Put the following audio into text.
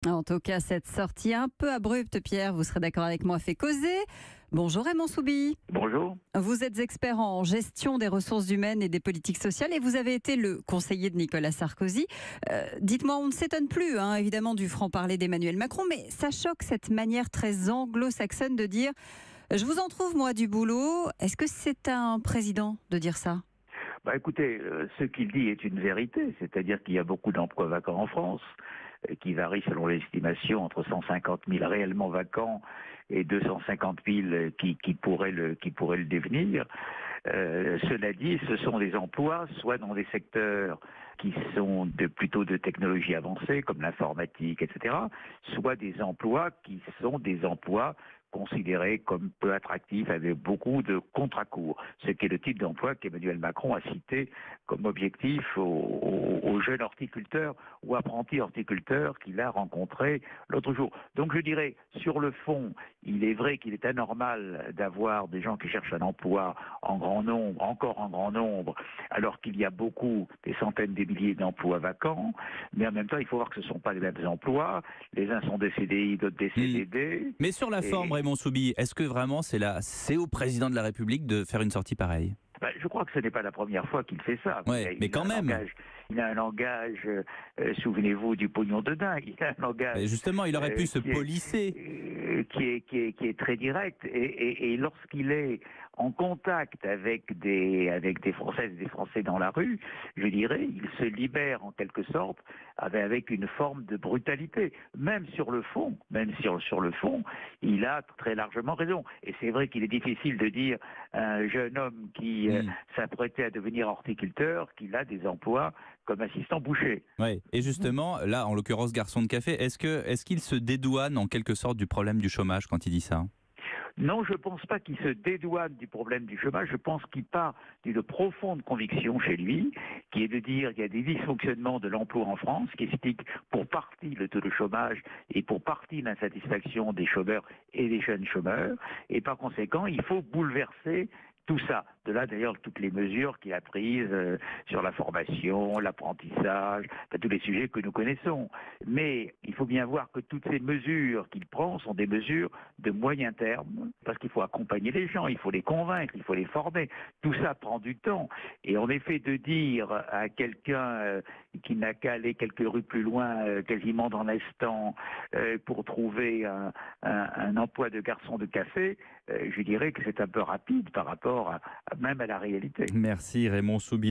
En tout cas, cette sortie un peu abrupte, Pierre, vous serez d'accord avec moi, fait causer. Bonjour Raymond Soubi. Bonjour. Vous êtes expert en gestion des ressources humaines et des politiques sociales et vous avez été le conseiller de Nicolas Sarkozy. Dites-moi, on ne s'étonne plus évidemment du franc-parler d'Emmanuel Macron, mais ça choque cette manière très anglo-saxonne de dire « je vous en trouve moi du boulot ». Est-ce que c'est un président de dire ça ? Écoutez, ce qu'il dit est une vérité, c'est-à-dire qu'il y a beaucoup d'emplois vacants en France, qui varient selon l'estimation entre 150 000 réellement vacants et 250 000 qui pourraient le devenir. Cela dit, ce sont des emplois, soit dans des secteurs qui sont plutôt de technologie avancée, comme l'informatique, etc., soit des emplois qui sont des emplois considérés comme peu attractifs, avec beaucoup de contrats-courts, ce qui est le type d'emploi qu'Emmanuel Macron a cité comme objectif aux jeunes horticulteurs ou apprentis horticulteurs qu'il a rencontrés l'autre jour. Donc je dirais, sur le fond, il est vrai qu'il est anormal d'avoir des gens qui cherchent un emploi en grand nombre, encore en grand nombre, alors qu'il y a des centaines de milliers d'emplois vacants, mais en même temps, il faut voir que ce ne sont pas les mêmes emplois. Les uns sont des CDI, d'autres des CDD. Mais sur la forme, Raymond Soubi, est-ce que vraiment c'est au président de la République de faire une sortie pareille ? Je crois que ce n'est pas la première fois qu'il fait ça. Ouais, mais quand même. Il a un langage, souvenez-vous du pognon de dingue, il a un langage... Justement, il aurait pu se polisser. Qui est très direct. Et lorsqu'il est en contact avec des Françaises et des Français dans la rue, je dirais, il se libère en quelque sorte avec une forme de brutalité. Même sur le fond, il a très largement raison. Et c'est vrai qu'il est difficile de dire à un jeune homme qui s'apprêtait à devenir horticulteur qu'il a des emplois comme assistant boucher. Ouais. Et justement, là, en l'occurrence, garçon de café, est-ce qu'il se dédouane en quelque sorte du problème du chômage quand il dit ça ? Non, je ne pense pas qu'il se dédouane du problème du chômage. Je pense qu'il part d'une profonde conviction chez lui, qui est de dire qu'il y a des dysfonctionnements de l'emploi en France, qui expliquent pour partie le taux de chômage et pour partie l'insatisfaction des chômeurs et des jeunes chômeurs. Et par conséquent, il faut bouleverser tout ça. De là, d'ailleurs, toutes les mesures qu'il a prises sur la formation, l'apprentissage, tous les sujets que nous connaissons. Mais il faut bien voir que toutes ces mesures qu'il prend sont des mesures de moyen terme, parce qu'il faut accompagner les gens, il faut les convaincre, il faut les former. Tout ça prend du temps. Et en effet, de dire à quelqu'un qui n'a qu'à aller quelques rues plus loin, quasiment dans l'instant, pour trouver un emploi de garçon de café, je dirais que c'est un peu rapide par rapport même à la réalité. Merci Raymond Soubi.